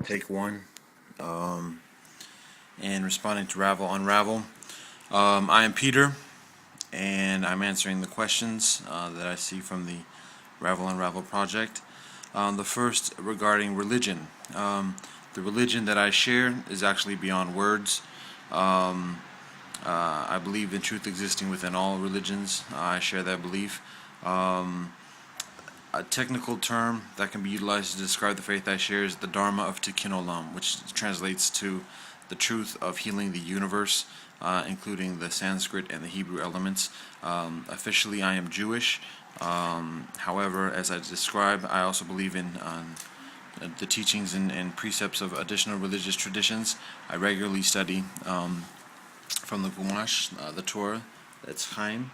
Take one. And responding to RavelUnravel. I am Peter, and I'm answering the questions that I see from the RavelUnravel project. The first regarding religion. The religion that I share is actually beyond words. I believe in truth existing within all religions. I share that belief. A technical term that can be utilized to describe the faith I share is the Dharma of Tikkun Olam, which translates to the truth of healing the universe, including the Sanskrit and the Hebrew elements. Officially, I am Jewish. However, as I describe, I also believe in the teachings and precepts of additional religious traditions. I regularly study from the Chumash, the Torah, that's Chaim,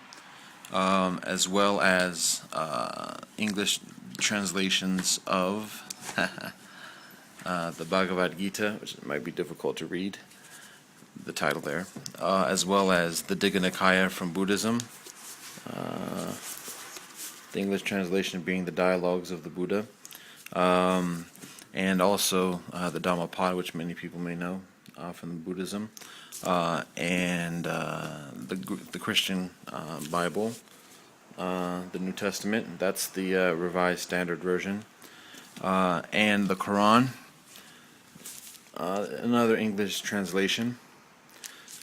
as well as English translations of the Bhagavad Gita, which might be difficult to read, the title there, as well as the Digha Nikaya from Buddhism, the English translation being the Dialogues of the Buddha, and also the Dhammapada, which many people may know from Buddhism, and the Christian Bible, the New Testament, that's the Revised Standard Version, and the Quran, another English translation.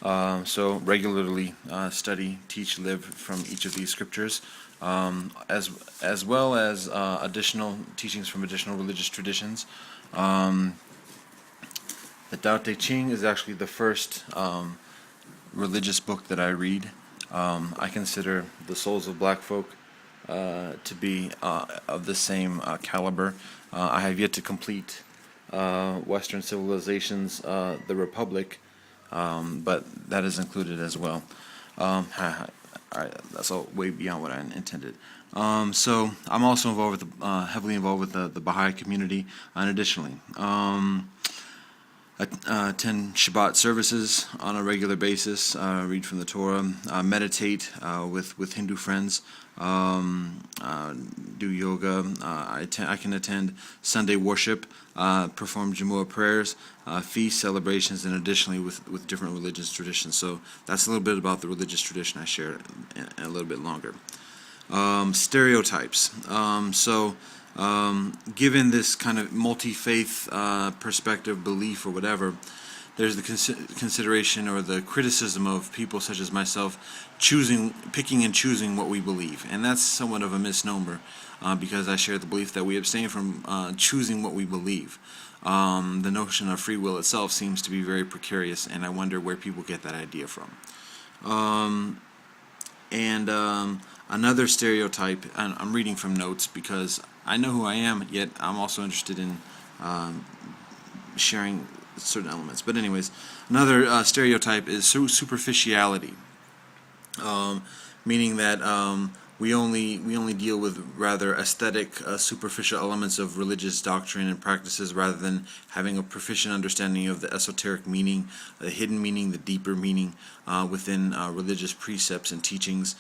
So regularly study, teach, live from each of these scriptures, as well as additional teachings from additional religious traditions. The Tao Te Ching is actually the first religious book that I read. I consider the Souls of Black Folk to be of the same caliber. I have yet to complete Western Civilization's The Republic, but that is included as well. That's all way beyond what I intended. So I'm also involved with heavily involved with the Baha'i community, and additionally, I attend Shabbat services on a regular basis, read from the Torah, meditate with Hindu friends, do yoga. I can attend Sunday worship, perform Jumu'ah prayers, feast celebrations, and additionally with different religious traditions. So that's a little bit about the religious tradition I share in a little bit longer. Stereotypes. Given this kind of multi-faith perspective, belief, or whatever, there's the consideration or the criticism of people such as myself picking and choosing what we believe. And that's somewhat of a misnomer because I share the belief that we abstain from choosing what we believe. The notion of free will itself seems to be very precarious, and I wonder where people get that idea from. Another stereotype, and I'm reading from notes because I know who I am, yet I'm also interested in sharing certain elements. But anyways, another stereotype is superficiality, meaning that we only deal with rather aesthetic, superficial elements of religious doctrine and practices, rather than having a proficient understanding of the esoteric meaning, the hidden meaning, the deeper meaning within religious precepts and teachings.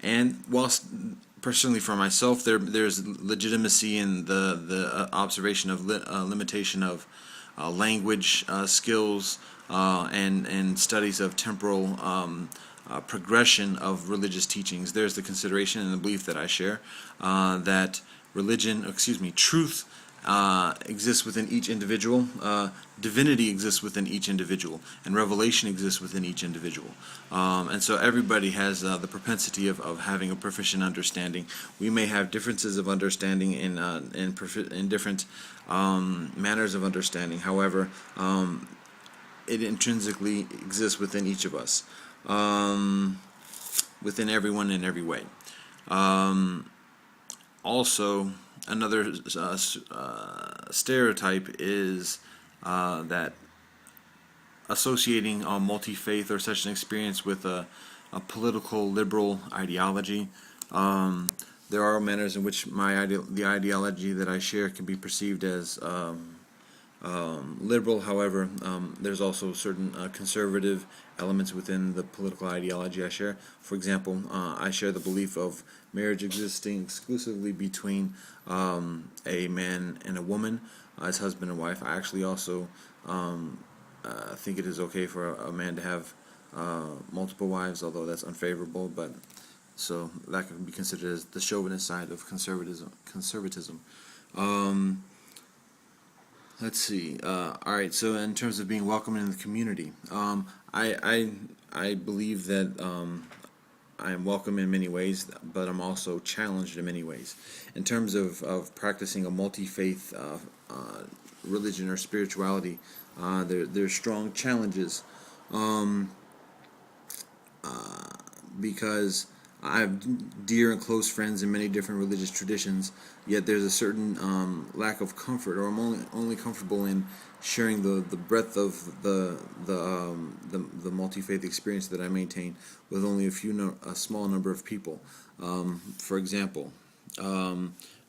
And whilst personally for myself, there's legitimacy in the observation of limitation of language skills and studies of temporal progression of religious teachings. There's the consideration and the belief that I share that truth exists within each individual, divinity exists within each individual, and revelation exists within each individual. And so everybody has the propensity of having a proficient understanding. We may have differences of understanding in different manners of understanding. However, it intrinsically exists within each of us, within everyone in every way. Also, another stereotype is that associating multi-faith or such an experience with a political liberal ideology. There are manners in which the ideology that I share can be perceived as liberal. However, there's also certain conservative elements within the political ideology I share. For example, I share the belief of marriage existing exclusively between a man and a woman as husband and wife. I actually also think it is okay for a man to have multiple wives, although that's unfavorable. But so that could be considered as the chauvinist side of conservatism. Let's see. All right. So in terms of being welcome in the community, I believe that I am welcome in many ways, but I'm also challenged in many ways. In terms of practicing a multi-faith religion or spirituality, there's strong challenges because I have dear and close friends in many different religious traditions, yet there's a certain lack of comfort, or I'm only comfortable in sharing the breadth of the multi-faith experience that I maintain with only a small number of people. For example,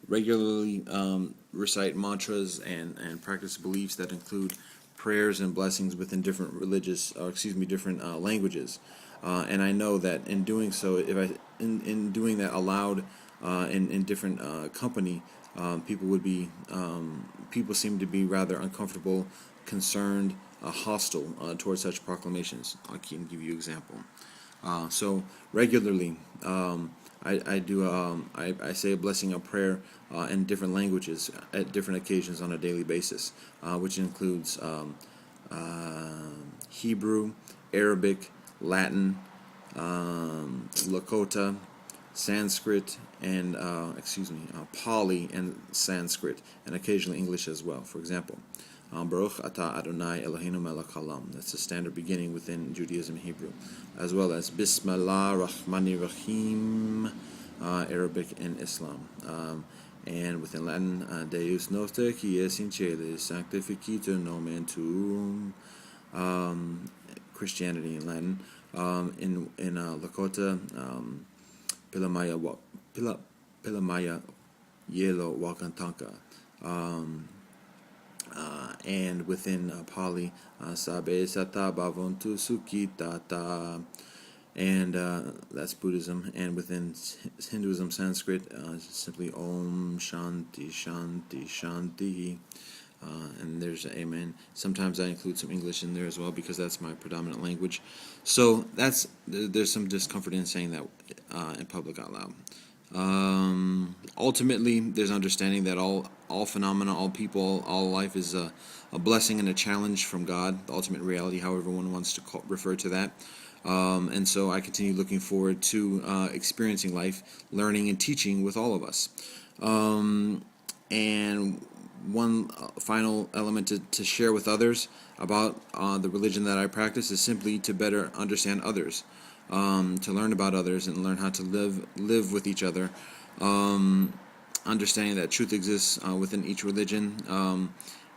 regularly recite mantras and practice beliefs that include prayers and blessings within different different languages. And I know that in doing so, in doing that aloud in different company, people seem to be rather uncomfortable, concerned, hostile towards such proclamations. I can give you an example. So regularly, I say a blessing, a prayer in different languages at different occasions on a daily basis, which includes Hebrew, Arabic, Latin, Lakota, Sanskrit, and Pali and Sanskrit, and occasionally English as well. For example, Baruch Atah Adonai Eloheinu melech haolam. That's the standard beginning within Judaism and Hebrew, as well as Bismillah Rahmani Rahim, Arabic and Islam. And within Latin, Deus noster qui es in caelis, sanctificetur nomen tuum. Christianity in Latin. In Lakota, Pilamaya Yelo Wakantanka. And within Pali, Sabe Sata Bhavontu Sukitata. And that's Buddhism. And within Hinduism, Sanskrit, simply Om Shanti Shanti Shanti. And there's Amen. Sometimes I include some English in there as well because that's my predominant language. So there's some discomfort in saying that in public out loud. Ultimately, there's understanding that all phenomena, all people, all life is a blessing and a challenge from God, the ultimate reality, however one wants to refer to that. And so I continue looking forward to experiencing life, learning, and teaching with all of us. And one final element to share with others about the religion that I practice is simply to better understand others, to learn about others and learn how to live with each other, understanding that truth exists within each religion,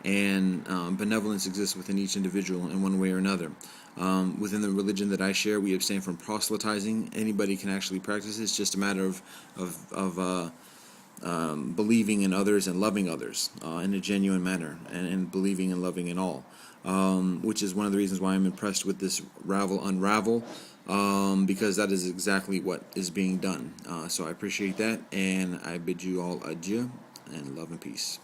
and benevolence exists within each individual in one way or another. Within the religion that I share, we abstain from proselytizing. Anybody can actually practice it. It's just a matter of believing in others and loving others in a genuine manner, and believing and loving in all, which is one of the reasons why I'm impressed with this RavelUnravel, because that is exactly what is being done. So I appreciate that, and I bid you all adieu and love and peace.